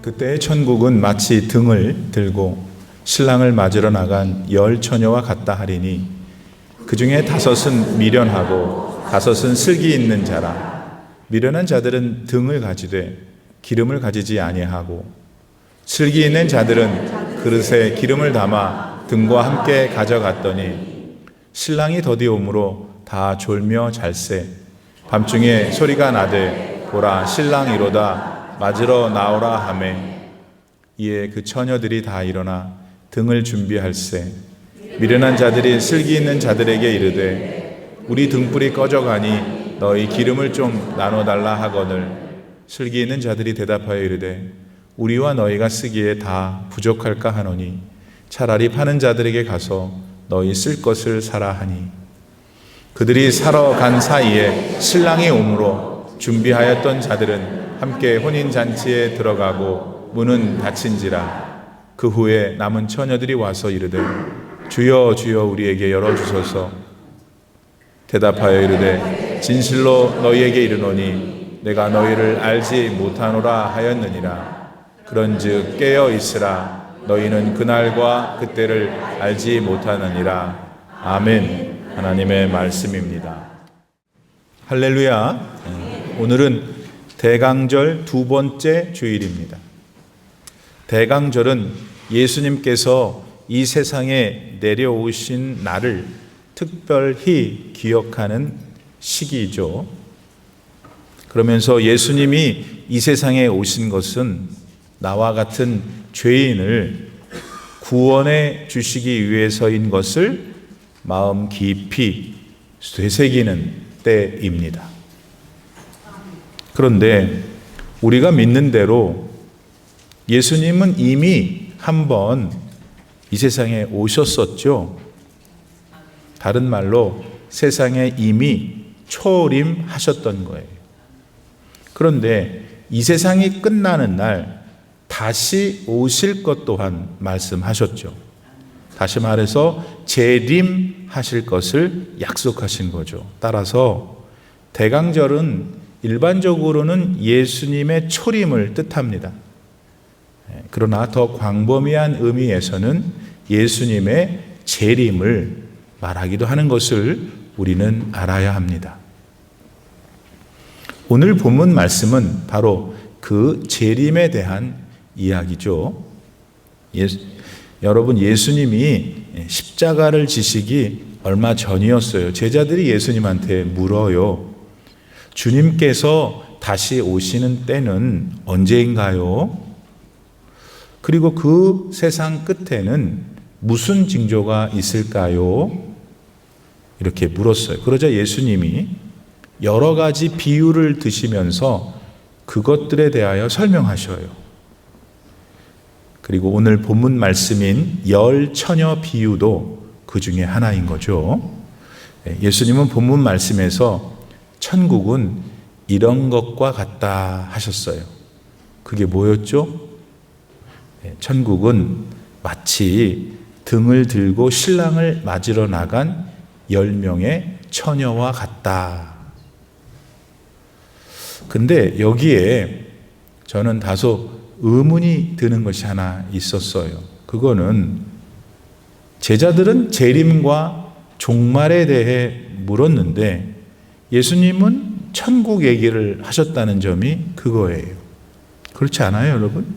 그때의 천국은 마치 등을 들고 신랑을 맞으러 나간 10 처녀와 같다 하리니 그 중에 5은 미련하고 5은 슬기 있는 자라. 미련한 자들은 등을 가지되 기름을 가지지 아니하고 슬기 있는 자들은 그릇에 기름을 담아 등과 함께 가져갔더니 신랑이 더디오므로 다 졸며 잘세. 밤중에 소리가 나되 보라 신랑이로다 맞으러 나오라 하매 이에 그 처녀들이 다 일어나 등을 준비할세. 미련한 자들이 슬기 있는 자들에게 이르되 우리 등불이 꺼져가니 너희 기름을 좀 나눠달라 하거늘 슬기 있는 자들이 대답하여 이르되 우리와 너희가 쓰기에 다 부족할까 하노니 차라리 파는 자들에게 가서 너희 쓸 것을 사라 하니 그들이 사러 간 사이에 신랑이 오므로 준비하였던 자들은 함께 혼인잔치에 들어가고 문은 닫힌지라. 그 후에 남은 처녀들이 와서 이르되 주여 주여 우리에게 열어주소서. 대답하여 이르되 진실로 너희에게 이르노니 내가 너희를 알지 못하노라 하였느니라. 그런즉 깨어 있으라. 너희는 그날과 그때를 알지 못하느니라. 아멘. 하나님의 말씀입니다. 할렐루야. 오늘은 대강절 2번째 주일입니다. 대강절은 예수님께서 이 세상에 내려오신 날을 특별히 기억하는 시기이죠. 그러면서 예수님이 이 세상에 오신 것은 나와 같은 죄인을 구원해 주시기 위해서인 것을 마음 깊이 되새기는 때입니다. 그런데 우리가 믿는 대로 예수님은 이미 한번 이 세상에 오셨었죠. 다른 말로 세상에 이미 초림하셨던 거예요. 그런데 이 세상이 끝나는 날 다시 오실 것 또한 말씀하셨죠. 다시 말해서 재림하실 것을 약속하신 거죠. 따라서 대강절은 일반적으로는 예수님의 초림을 뜻합니다. 그러나 더 광범위한 의미에서는 예수님의 재림을 말하기도 하는 것을 우리는 알아야 합니다. 오늘 본문 말씀은 바로 그 재림에 대한 이야기죠. 여러분, 예수님이 십자가를 지시기 얼마 전이었어요. 제자들이 예수님한테 물어요. 주님께서 다시 오시는 때는 언제인가요? 그리고 그 세상 끝에는 무슨 징조가 있을까요? 이렇게 물었어요. 그러자 예수님이 여러 가지 비유를 드시면서 그것들에 대하여 설명하셔요. 그리고 오늘 본문 말씀인 10 처녀 비유도 그 중에 하나인 거죠. 예수님은 본문 말씀에서 천국은 이런 것과 같다 하셨어요. 그게 뭐였죠? 천국은 마치 등을 들고 신랑을 맞으러 나간 10명의 처녀와 같다. 근데 여기에 저는 다소 의문이 드는 것이 하나 있었어요. 그거는 제자들은 재림과 종말에 대해 물었는데 예수님은 천국 얘기를 하셨다는 점이 그거예요. 그렇지 않아요, 여러분?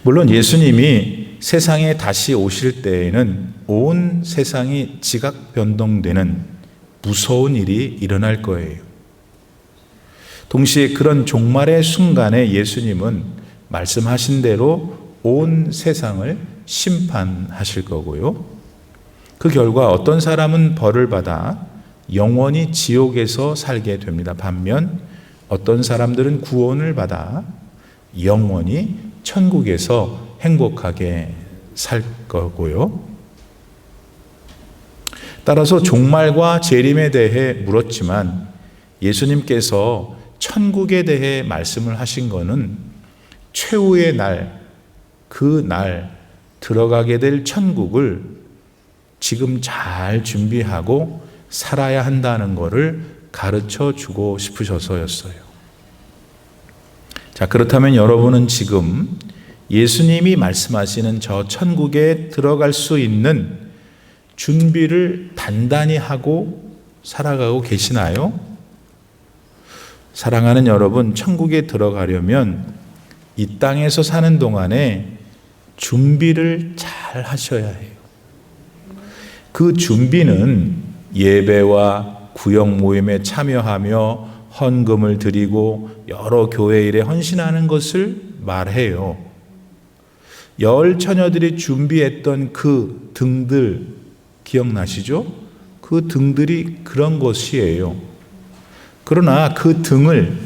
물론 예수님이 세상에 다시 오실 때에는 온 세상이 지각 변동되는 무서운 일이 일어날 거예요. 동시에 그런 종말의 순간에 예수님은 말씀하신 대로 온 세상을 심판하실 거고요. 그 결과 어떤 사람은 벌을 받아 영원히 지옥에서 살게 됩니다. 반면 어떤 사람들은 구원을 받아 영원히 천국에서 행복하게 살 거고요. 따라서 종말과 재림에 대해 물었지만 예수님께서 천국에 대해 말씀을 하신 것은 최후의 날, 그 날 들어가게 될 천국을 지금 잘 준비하고 살아야 한다는 것을 가르쳐 주고 싶으셔서였어요. 자, 그렇다면 여러분은 지금 예수님이 말씀하시는 저 천국에 들어갈 수 있는 준비를 단단히 하고 살아가고 계시나요? 사랑하는 여러분, 천국에 들어가려면 이 땅에서 사는 동안에 준비를 잘 하셔야 해요. 그 준비는 예배와 구역 모임에 참여하며 헌금을 드리고 여러 교회 일에 헌신하는 것을 말해요. 열 처녀들이 준비했던 그 등들 기억나시죠? 그 등들이 그런 것이에요. 그러나 그 등을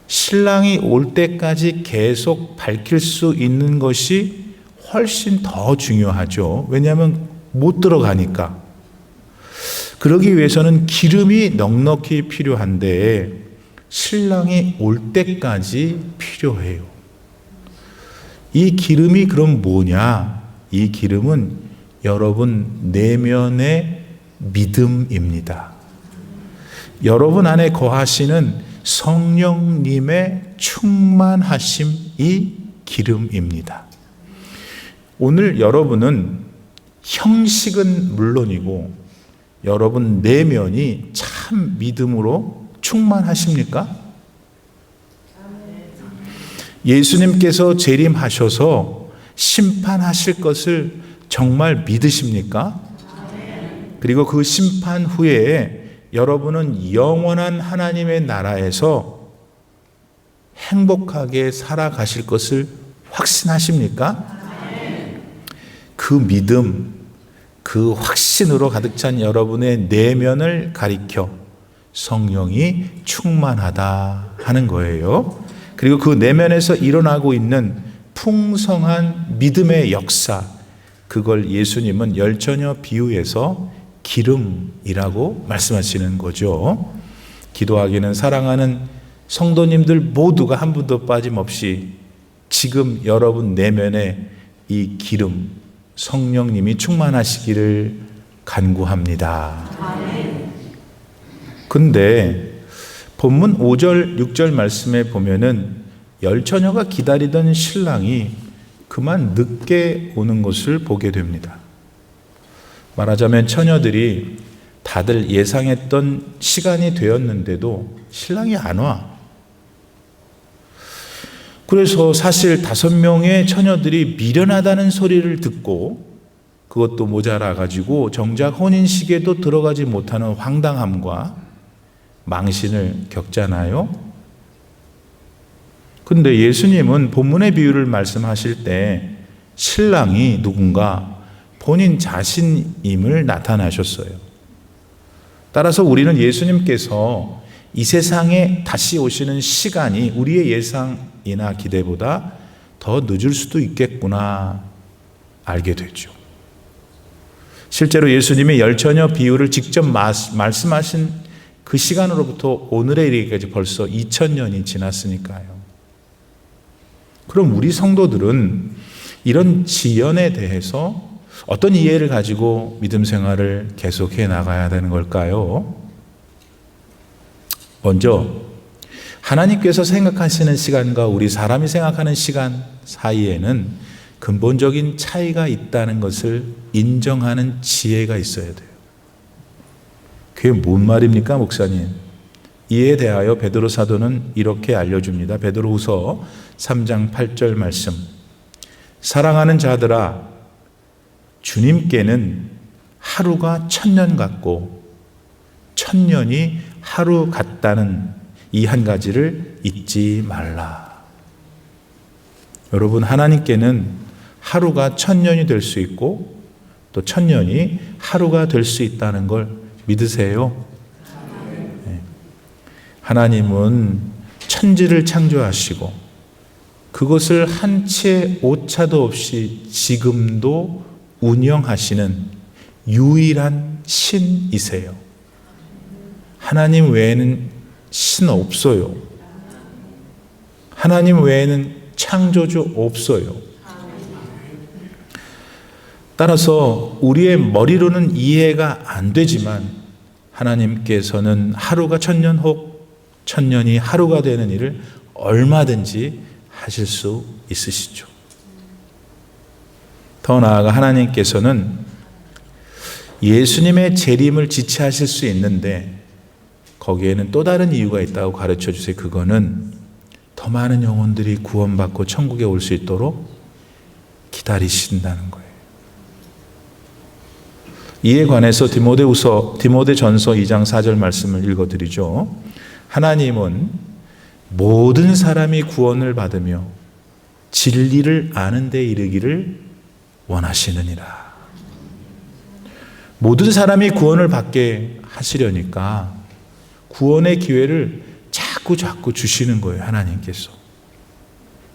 신랑이 올 때까지 계속 밝힐 수 있는 것이 훨씬 더 중요하죠. 왜냐하면 못 들어가니까. 그러기 위해서는 기름이 넉넉히 필요한데 신랑이 올 때까지 필요해요. 이 기름이 그럼 뭐냐? 이 기름은 여러분 내면의 믿음입니다. 여러분 안에 거하시는 성령님의 충만하심이 기름입니다. 오늘 여러분은 형식은 물론이고 여러분 내면이 참 믿음으로 충만하십니까? 예수님께서 재림하셔서 심판하실 것을 정말 믿으십니까? 그리고 그 심판 후에 여러분은 영원한 하나님의 나라에서 행복하게 살아가실 것을 확신하십니까? 그 믿음, 그 확신으로 가득 찬 여러분의 내면을 가리켜 성령이 충만하다 하는 거예요. 그리고 그 내면에서 일어나고 있는 풍성한 믿음의 역사, 그걸 예수님은 열처녀 비유에서 기름이라고 말씀하시는 거죠. 기도하기는 사랑하는 성도님들 모두가 한 분도 빠짐없이 지금 여러분 내면에 이 기름, 성령님이 충만하시기를 간구합니다. 근데 본문 5절, 6절 말씀에 보면은 열처녀가 기다리던 신랑이 그만 늦게 오는 것을 보게 됩니다. 말하자면 처녀들이 다들 예상했던 시간이 되었는데도 신랑이 안 와. 그래서 사실 5명의 처녀들이 미련하다는 소리를 듣고 그것도 모자라 가지고 정작 혼인식에도 들어가지 못하는 황당함과 망신을 겪잖아요. 근데 예수님은 본문의 비유를 말씀하실 때 신랑이 누군가 본인 자신임을 나타나셨어요. 따라서 우리는 예수님께서 이 세상에 다시 오시는 시간이 우리의 예상이나 기대보다 더 늦을 수도 있겠구나 알게 되죠. 실제로 예수님이 열처녀 비유를 직접 말씀하신 그 시간으로부터 오늘에 이르기까지 벌써 2000년이 지났으니까요. 그럼 우리 성도들은 이런 지연에 대해서 어떤 이해를 가지고 믿음 생활을 계속해 나가야 되는 걸까요? 먼저 하나님께서 생각하시는 시간과 우리 사람이 생각하는 시간 사이에는 근본적인 차이가 있다는 것을 인정하는 지혜가 있어야 돼요. 그게 뭔 말입니까, 목사님? 이에 대하여 베드로 사도는 이렇게 알려줍니다. 베드로후서 3장 8절 말씀. 사랑하는 자들아, 주님께는 하루가 1000년 같고 1000년이 하루 같다는 이 한 가지를 잊지 말라. 여러분, 하나님께는 하루가 1000년이 될 수 있고 또 1000년이 하루가 될 수 있다는 걸 믿으세요? 네. 하나님은 천지를 창조하시고 그것을 한 채 오차도 없이 지금도 운영하시는 유일한 신이세요. 하나님 외에는 신 없어요. 하나님 외에는 창조주 없어요. 따라서 우리의 머리로는 이해가 안 되지만 하나님께서는 하루가 1000년 혹 1000년이 하루가 되는 일을 얼마든지 하실 수 있으시죠. 더 나아가 하나님께서는 예수님의 재림을 지체하실 수 있는데 거기에는 또 다른 이유가 있다고 가르쳐 주세요. 그거는 더 많은 영혼들이 구원받고 천국에 올 수 있도록 기다리신다는 거예요. 이에 관해서 디모데전서 2장 4절 말씀을 읽어드리죠. 하나님은 모든 사람이 구원을 받으며 진리를 아는 데 이르기를 원하시느니라. 모든 사람이 구원을 받게 하시려니까 구원의 기회를 자꾸 주시는 거예요, 하나님께서.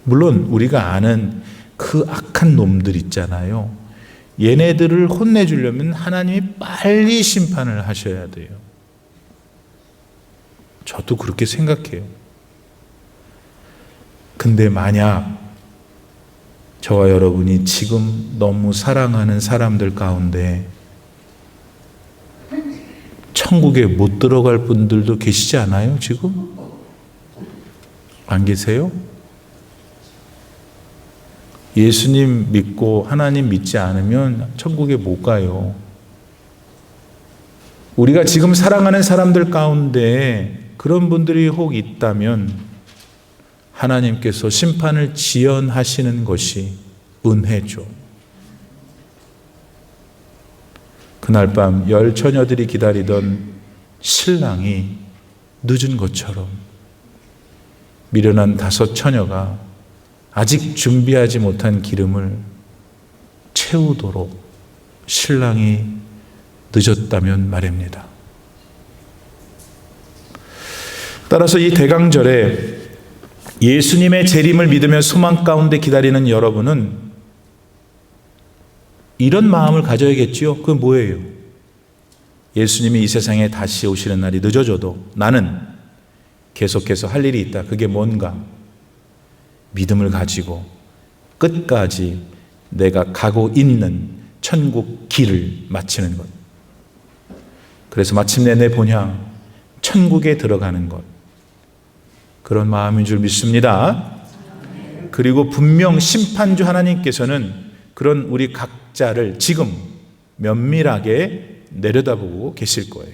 물론 우리가 아는 그 악한 놈들 있잖아요. 얘네들을 혼내주려면 하나님이 빨리 심판을 하셔야 돼요. 저도 그렇게 생각해요. 근데 만약 저와 여러분이 지금 너무 사랑하는 사람들 가운데 천국에 못 들어갈 분들도 계시지 않아요, 지금? 안 계세요? 예수님 믿고 하나님 믿지 않으면 천국에 못 가요. 우리가 지금 사랑하는 사람들 가운데 그런 분들이 혹 있다면 하나님께서 심판을 지연하시는 것이 은혜죠. 그날 밤 10 처녀들이 기다리던 신랑이 늦은 것처럼 미련한 5 처녀가 아직 준비하지 못한 기름을 채우도록 신랑이 늦었다면 말입니다. 따라서 이 대강절에 예수님의 재림을 믿으며 소망 가운데 기다리는 여러분은 이런 마음을 가져야겠지요. 그건 뭐예요? 예수님이 이 세상에 다시 오시는 날이 늦어져도 나는 계속해서 할 일이 있다. 그게 뭔가? 믿음을 가지고 끝까지 내가 가고 있는 천국 길을 마치는 것. 그래서 마침내 내 본향 천국에 들어가는 것. 그런 마음인 줄 믿습니다. 그리고 분명 심판주 하나님께서는 그런 우리 각자를 지금 면밀하게 내려다보고 계실 거예요.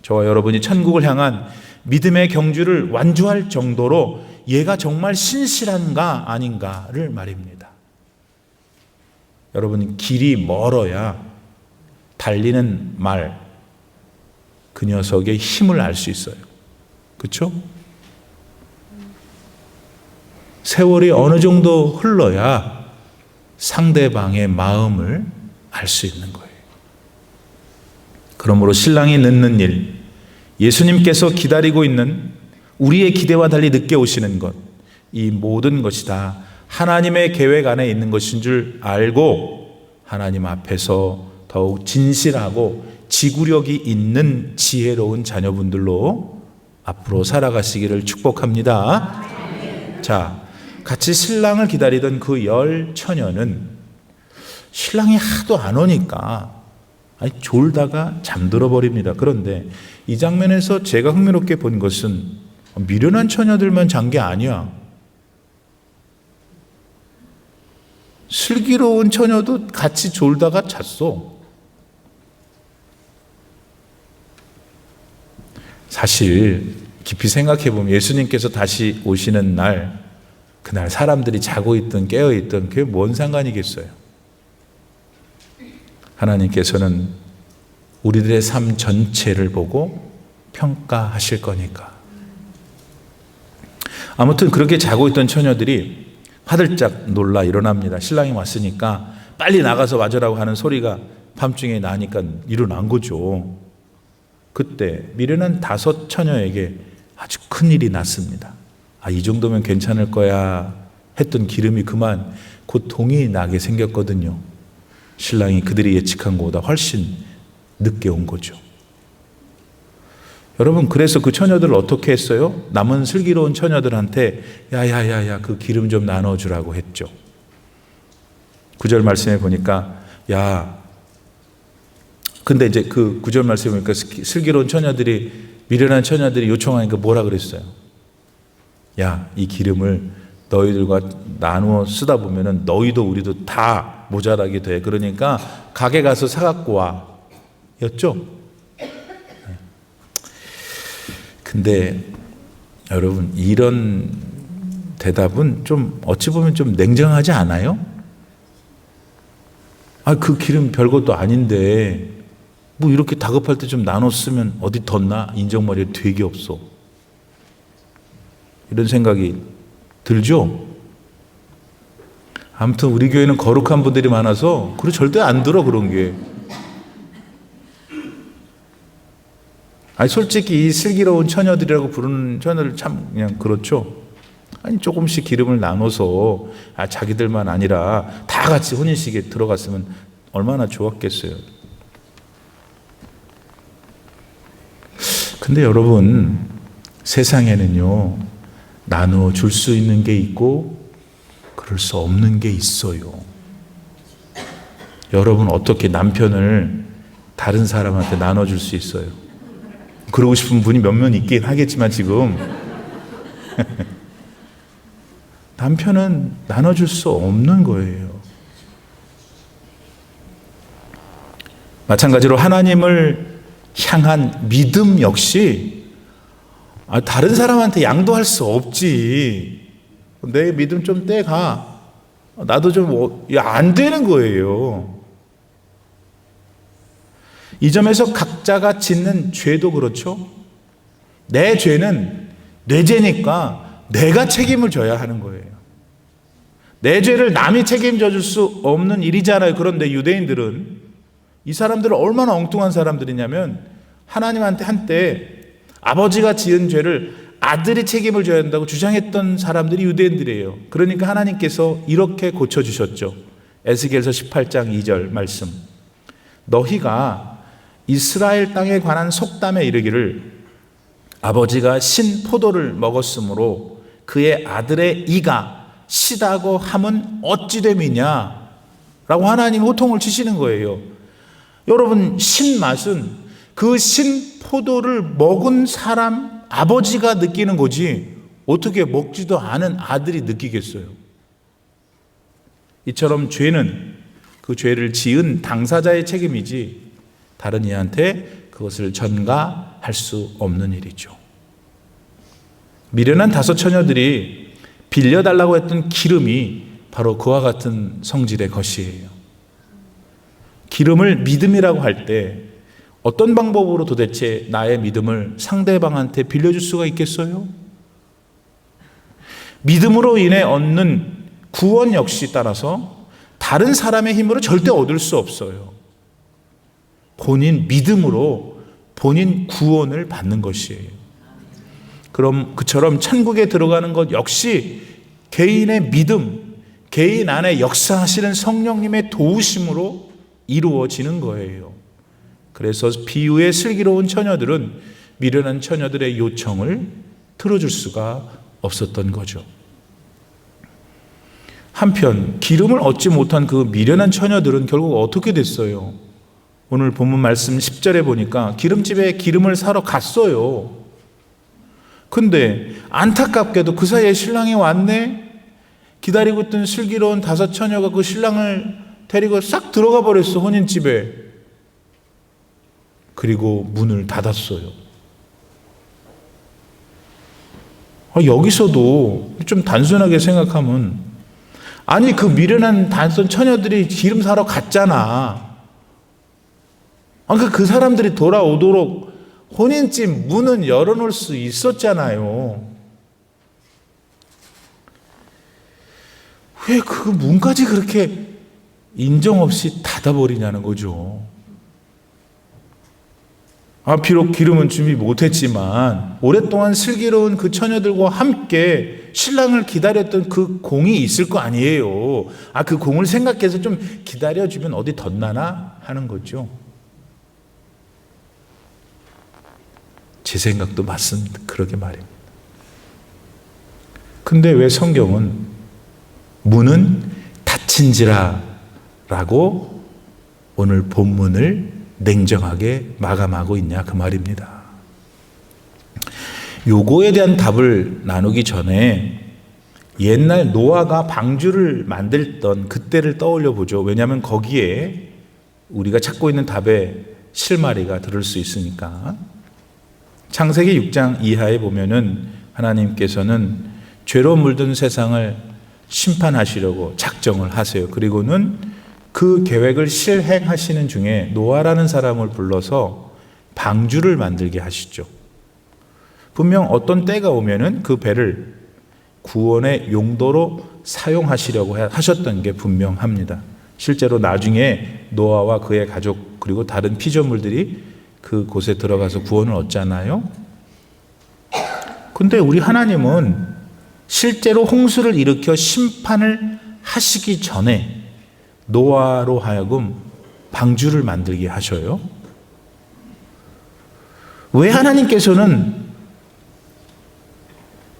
저와 여러분이 천국을 향한 믿음의 경주를 완주할 정도로 얘가 정말 신실한가 아닌가를 말입니다. 여러분, 길이 멀어야 달리는 말, 그 녀석의 힘을 알 수 있어요. 그렇죠? 세월이 어느 정도 흘러야 상대방의 마음을 알 수 있는 거예요. 그러므로 신랑이 늦는 일, 예수님께서 기다리고 있는 우리의 기대와 달리 늦게 오시는 것, 이 모든 것이 다 하나님의 계획 안에 있는 것인 줄 알고 하나님 앞에서 더욱 진실하고 지구력이 있는 지혜로운 자녀분들로 앞으로 살아가시기를 축복합니다. 자, 같이 신랑을 기다리던 그 10 처녀는 신랑이 하도 안 오니까 졸다가 잠들어 버립니다. 그런데 이 장면에서 제가 흥미롭게 본 것은 미련한 처녀들만 잔 게 아니야. 슬기로운 처녀도 같이 졸다가 잤어. 사실 깊이 생각해 보면 예수님께서 다시 오시는 날, 그날 사람들이 자고 있든 깨어 있든 그게 뭔 상관이겠어요. 하나님께서는 우리들의 삶 전체를 보고 평가하실 거니까. 아무튼 그렇게 자고 있던 처녀들이 화들짝 놀라 일어납니다. 신랑이 왔으니까 빨리 나가서 맞으라고 하는 소리가 밤중에 나니까 일어난 거죠. 그때 미련한 5 처녀에게 아주 큰일이 났습니다. 이 정도면 괜찮을 거야 했던 기름이 그만 곧 동이 나게 생겼거든요. 신랑이 그들이 예측한 것보다 훨씬 늦게 온 거죠. 여러분, 그래서 그 처녀들을 어떻게 했어요? 남은 슬기로운 처녀들한테 야야야야 그 기름 좀 나눠주라고 했죠. 9절 말씀에 보니까 근데 이제 그 9절 말씀에 보니까 슬기로운 처녀들이, 미련한 처녀들이 요청하니까 뭐라 그랬어요? 야, 이 기름을 너희들과 나누어 쓰다 보면은 너희도 우리도 다 모자라게 돼. 그러니까 가게 가서 사갖고 와. 였죠? 근데 여러분, 이런 대답은 좀 어찌 보면 좀 냉정하지 않아요? 그 기름 별것도 아닌데 뭐 이렇게 다급할 때 좀 나눠 쓰면 어디 덧나? 인정머리에 되게 없어. 이런 생각이 들죠? 아무튼 우리 교회는 거룩한 분들이 많아서 그래 절대 안 들어, 그런 게. 솔직히 이 슬기로운 처녀들이라고 부르는 처녀들 참 그냥 그렇죠. 조금씩 기름을 나눠서 자기들만 아니라 다 같이 혼인식에 들어갔으면 얼마나 좋았겠어요. 근데 여러분, 세상에는요, 나누어 줄 수 있는 게 있고 그럴 수 없는 게 있어요. 여러분, 어떻게 남편을 다른 사람한테 나눠줄 수 있어요? 그러고 싶은 분이 몇몇 있긴 하겠지만 지금 남편은 나눠줄 수 없는 거예요. 마찬가지로 하나님을 향한 믿음 역시 다른 사람한테 양도할 수 없지. 내 믿음 좀 떼가. 나도 좀 안 되는 거예요. 이 점에서 각자가 짓는 죄도 그렇죠. 내 죄는 내 죄니까 내가 책임을 져야 하는 거예요. 내 죄를 남이 책임져 줄 수 없는 일이잖아요. 그런데 유대인들은, 이 사람들은 얼마나 엉뚱한 사람들이냐면 하나님한테 한때 아버지가 지은 죄를 아들이 책임을 져야 한다고 주장했던 사람들이 유대인들이에요. 그러니까 하나님께서 이렇게 고쳐주셨죠. 에스겔서 18장 2절 말씀. 너희가 이스라엘 땅에 관한 속담에 이르기를 아버지가 신 포도를 먹었으므로 그의 아들의 이가 시다고 함은 어찌 됨이냐 라고 하나님 호통을 치시는 거예요. 여러분, 신맛은 그 신 포도를 먹은 사람 아버지가 느끼는 거지 어떻게 먹지도 않은 아들이 느끼겠어요. 이처럼 죄는 그 죄를 지은 당사자의 책임이지 다른 이한테 그것을 전가할 수 없는 일이죠. 미련한 다섯 처녀들이 빌려달라고 했던 기름이 바로 그와 같은 성질의 것이에요. 기름을 믿음이라고 할 때 어떤 방법으로 도대체 나의 믿음을 상대방한테 빌려줄 수가 있겠어요? 믿음으로 인해 얻는 구원 역시 따라서 다른 사람의 힘으로 절대 얻을 수 없어요. 본인 믿음으로 본인 구원을 받는 것이에요. 그럼 그처럼 천국에 들어가는 것 역시 개인의 믿음, 개인 안에 역사하시는 성령님의 도우심으로 이루어지는 거예요. 그래서 비유의 슬기로운 처녀들은 미련한 처녀들의 요청을 들어줄 수가 없었던 거죠. 한편 기름을 얻지 못한 그 미련한 처녀들은 결국 어떻게 됐어요? 오늘 본문 말씀 10절에 보니까 기름집에 기름을 사러 갔어요. 근데 안타깝게도 그 사이에 신랑이 왔네? 기다리고 있던 슬기로운 다섯 처녀가 그 신랑을 데리고 싹 들어가 버렸어, 혼인집에. 그리고 문을 닫았어요. 여기서도 좀 단순하게 생각하면, 아니 그 미련한 다섯 처녀들이 기름 사러 갔잖아. 그 사람들이 돌아오도록 혼인집 문은 열어놓을 수 있었잖아요. 왜 그 문까지 그렇게 인정 없이 닫아버리냐는 거죠. 비록 기름은 준비 못했지만 오랫동안 슬기로운 그 처녀들과 함께 신랑을 기다렸던 그 공이 있을 거 아니에요. 그 공을 생각해서 좀 기다려주면 어디 덧나나 하는 거죠. 제 생각도 맞습니다. 그러게 말입니다. 근데 왜 성경은 문은 닫힌지라 라고 오늘 본문을 냉정하게 마감하고 있냐 그 말입니다. 요거에 대한 답을 나누기 전에 옛날 노아가 방주를 만들던 그때를 떠올려 보죠. 왜냐하면 거기에 우리가 찾고 있는 답의 실마리가 들을 수 있으니까. 창세기 6장 이하에 보면은 하나님께서는 죄로 물든 세상을 심판하시려고 작정을 하세요. 그리고는 그 계획을 실행하시는 중에 노아라는 사람을 불러서 방주를 만들게 하시죠. 분명 어떤 때가 오면은 그 배를 구원의 용도로 사용하시려고 하셨던 게 분명합니다. 실제로 나중에 노아와 그의 가족 그리고 다른 피조물들이 그곳에 들어가서 구원을 얻잖아요. 근데 우리 하나님은 실제로 홍수를 일으켜 심판을 하시기 전에 노아로 하여금 방주를 만들게 하셔요. 왜 하나님께서는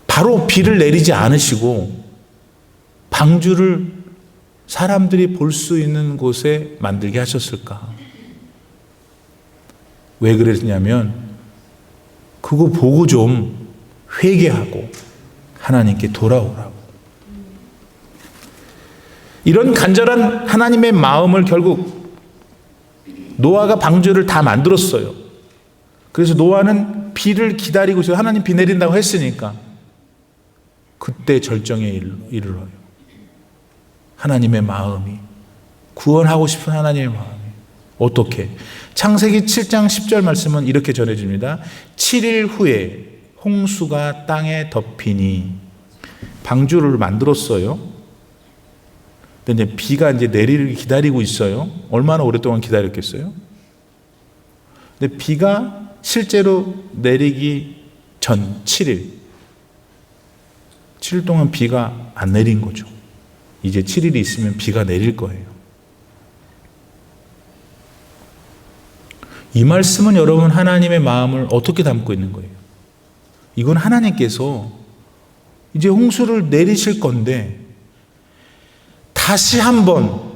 바로 비를 내리지 않으시고 방주를 사람들이 볼 수 있는 곳에 만들게 하셨을까? 왜 그랬냐면 그거 보고 좀 회개하고 하나님께 돌아오라고. 이런 간절한 하나님의 마음을 결국 노아가 방주를 다 만들었어요. 그래서 노아는 비를 기다리고 있어요. 하나님 비 내린다고 했으니까. 그때 절정에 이르러요. 하나님의 마음이, 구원하고 싶은 하나님의 마음이. 어떻게? 창세기 7장 10절 말씀은 이렇게 전해집니다. 7일 후에 홍수가 땅에 덮이니. 방주를 만들었어요. 근데 이제 비가 이제 내리를 기다리고 있어요. 얼마나 오랫동안 기다렸겠어요? 근데 비가 실제로 내리기 전 7일 동안 비가 안 내린 거죠. 이제 7일이 있으면 비가 내릴 거예요. 이 말씀은 여러분 하나님의 마음을 어떻게 담고 있는 거예요? 이건 하나님께서 이제 홍수를 내리실 건데 다시 한번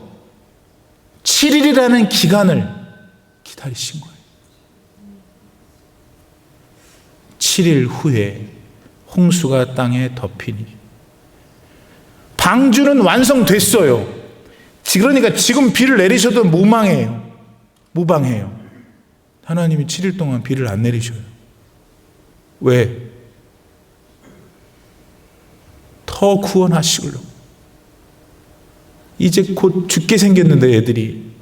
7일이라는 기간을 기다리신 거예요. 7일 후에 홍수가 땅에 덮이니. 방주는 완성됐어요. 그러니까 지금 비를 내리셔도 무방해요. 하나님이 7일 동안 비를 안 내리셔요. 왜? 더 구원하시려고. 이제 곧 죽게 생겼는데 애들이.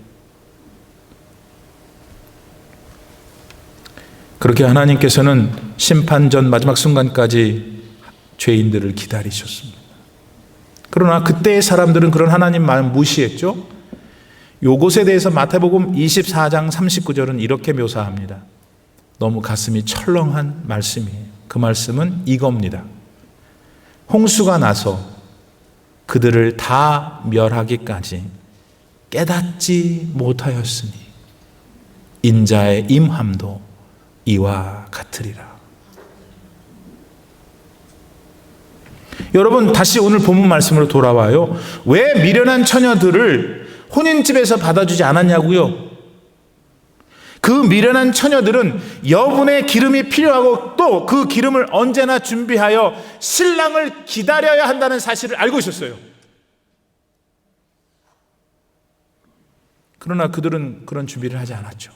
그렇게 하나님께서는 심판 전 마지막 순간까지 죄인들을 기다리셨습니다. 그러나 그때의 사람들은 그런 하나님 마음 무시했죠. 요것에 대해서 마태복음 24장 39절은 이렇게 묘사합니다. 너무 가슴이 철렁한 말씀이에요. 그 말씀은 이겁니다. 홍수가 나서 그들을 다 멸하기까지 깨닫지 못하였으니 인자의 임함도 이와 같으리라. 여러분, 다시 오늘 본문 말씀으로 돌아와요. 왜 미련한 처녀들을 혼인집에서 받아주지 않았냐고요? 그 미련한 처녀들은 여분의 기름이 필요하고 또 그 기름을 언제나 준비하여 신랑을 기다려야 한다는 사실을 알고 있었어요. 그러나 그들은 그런 준비를 하지 않았죠.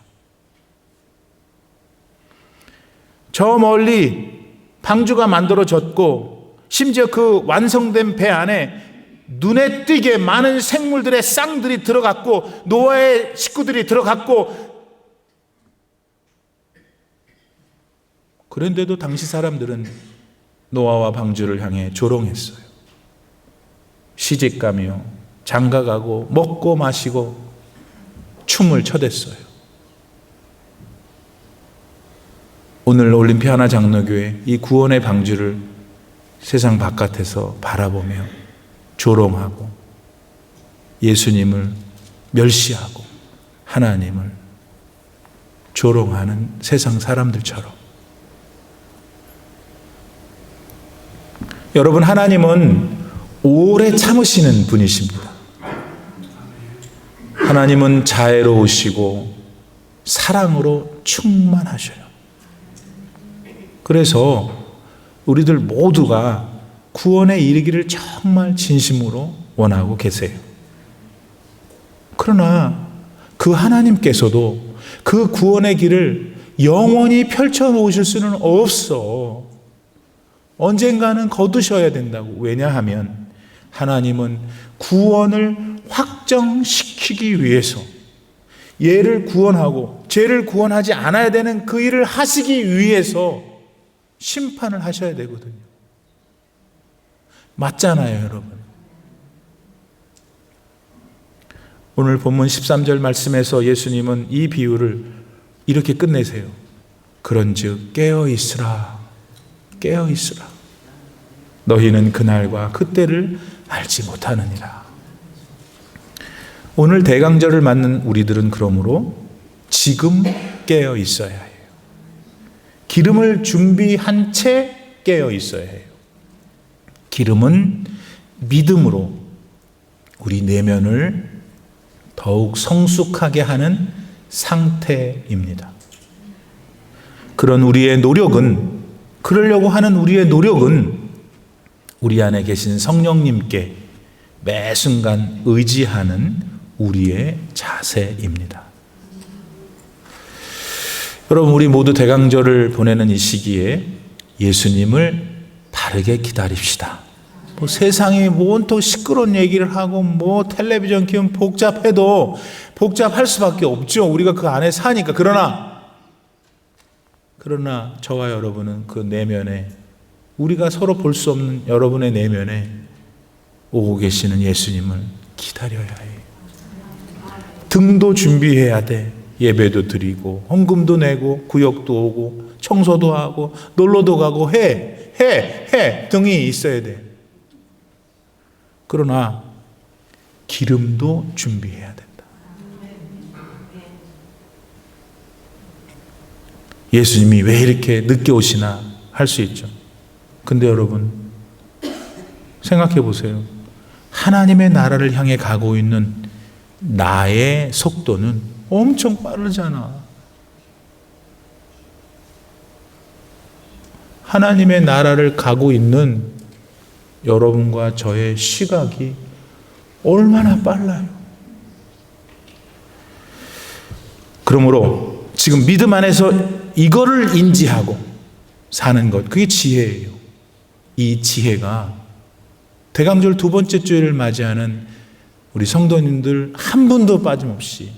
저 멀리 방주가 만들어졌고 심지어 그 완성된 배 안에 눈에 띄게 많은 생물들의 쌍들이 들어갔고 노아의 식구들이 들어갔고, 그런데도 당시 사람들은 노아와 방주를 향해 조롱했어요. 시집가며 장가가고 먹고 마시고 춤을 춰댔어요. 오늘 올림피 하나 장로교회 이 구원의 방주를 세상 바깥에서 바라보며 조롱하고 예수님을 멸시하고 하나님을 조롱하는 세상 사람들처럼, 여러분, 하나님은 오래 참으시는 분이십니다. 하나님은 자애로우시고 사랑으로 충만하셔요. 그래서 우리들 모두가 구원에 이르기를 정말 진심으로 원하고 계세요. 그러나 그 하나님께서도 그 구원의 길을 영원히 펼쳐 놓으실 수는 없어. 언젠가는 거두셔야 된다고. 왜냐하면 하나님은 구원을 확정시키기 위해서 얘를 구원하고 죄를 구원하지 않아야 되는 그 일을 하시기 위해서 심판을 하셔야 되거든요. 맞잖아요, 여러분. 오늘 본문 13절 말씀에서 예수님은 이 비유를 이렇게 끝내세요. 그런즉 깨어있으라, 깨어있으라. 너희는 그날과 그때를 알지 못하느니라. 오늘 대강절을 맞는 우리들은 그러므로 지금 깨어 있어야 해요. 기름을 준비한 채 깨어 있어야 해요. 기름은 믿음으로 우리 내면을 더욱 성숙하게 하는 상태입니다. 그런 우리의 노력은, 그러려고 하는 우리의 노력은 우리 안에 계신 성령님께 매 순간 의지하는 우리의 자세입니다. 여러분, 우리 모두 대강절을 보내는 이 시기에 예수님을 바르게 기다립시다. 뭐 세상이 온통 시끄러운 얘기를 하고 뭐 텔레비전 키우면 복잡해도 복잡할 수밖에 없죠. 우리가 그 안에 사니까. 그러나 저와 여러분은 그 내면에, 우리가 서로 볼 수 없는 여러분의 내면에 오고 계시는 예수님을 기다려야 해요. 등도 준비해야 돼. 예배도 드리고 헌금도 내고 구역도 오고 청소도 하고 놀러도 가고 해 등이 있어야 돼. 그러나 기름도 준비해야 된다. 예수님이 왜 이렇게 늦게 오시나 할 수 있죠. 근데 여러분 생각해 보세요. 하나님의 나라를 향해 가고 있는 나의 속도는 엄청 빠르잖아. 하나님의 나라를 가고 있는 여러분과 저의 시각이 얼마나 빨라요. 그러므로 지금 믿음 안에서 이거를 인지하고 사는 것, 그게 지혜예요. 이 지혜가 대강절 두 번째 주일을 맞이하는 우리 성도님들 한 분도 빠짐없이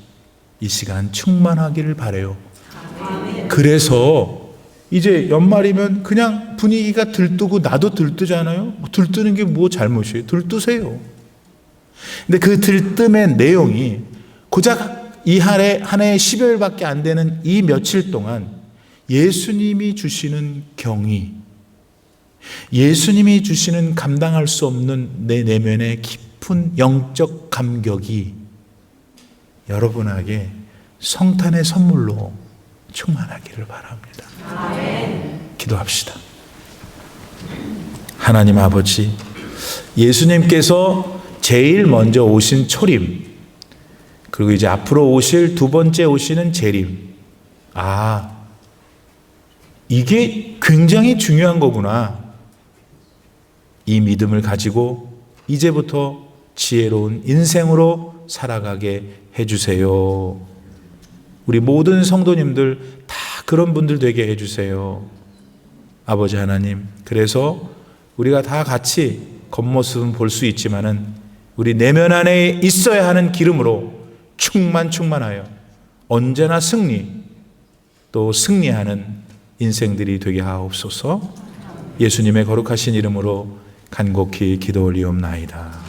이 시간 충만하기를 바라요. 그래서 이제 연말이면 그냥 분위기가 들뜨고 나도 들뜨잖아요. 들뜨는 게 뭐 잘못이에요? 들뜨세요. 근데 그 들뜸의 내용이 고작 이 한 해 12월밖에 안 되는 이 며칠 동안 예수님이 주시는 경의, 예수님이 주시는 감당할 수 없는 내 내면의 깊은 영적 감격이 여러분에게 성탄의 선물로 충만하기를 바랍니다. 아멘. 기도합시다. 하나님 아버지, 예수님께서 제일 먼저 오신 초림, 그리고 이제 앞으로 오실 두 번째 오시는 재림. 이게 굉장히 중요한 거구나. 이 믿음을 가지고 이제부터 지혜로운 인생으로 살아가게 해주세요. 우리 모든 성도님들 다 그런 분들 되게 해주세요. 아버지 하나님, 그래서 우리가 다 같이 겉모습은 볼 수 있지만은 우리 내면 안에 있어야 하는 기름으로 충만하여 언제나 또 승리하는 인생들이 되게 하옵소서. 예수님의 거룩하신 이름으로 간곡히 기도 올리옵나이다.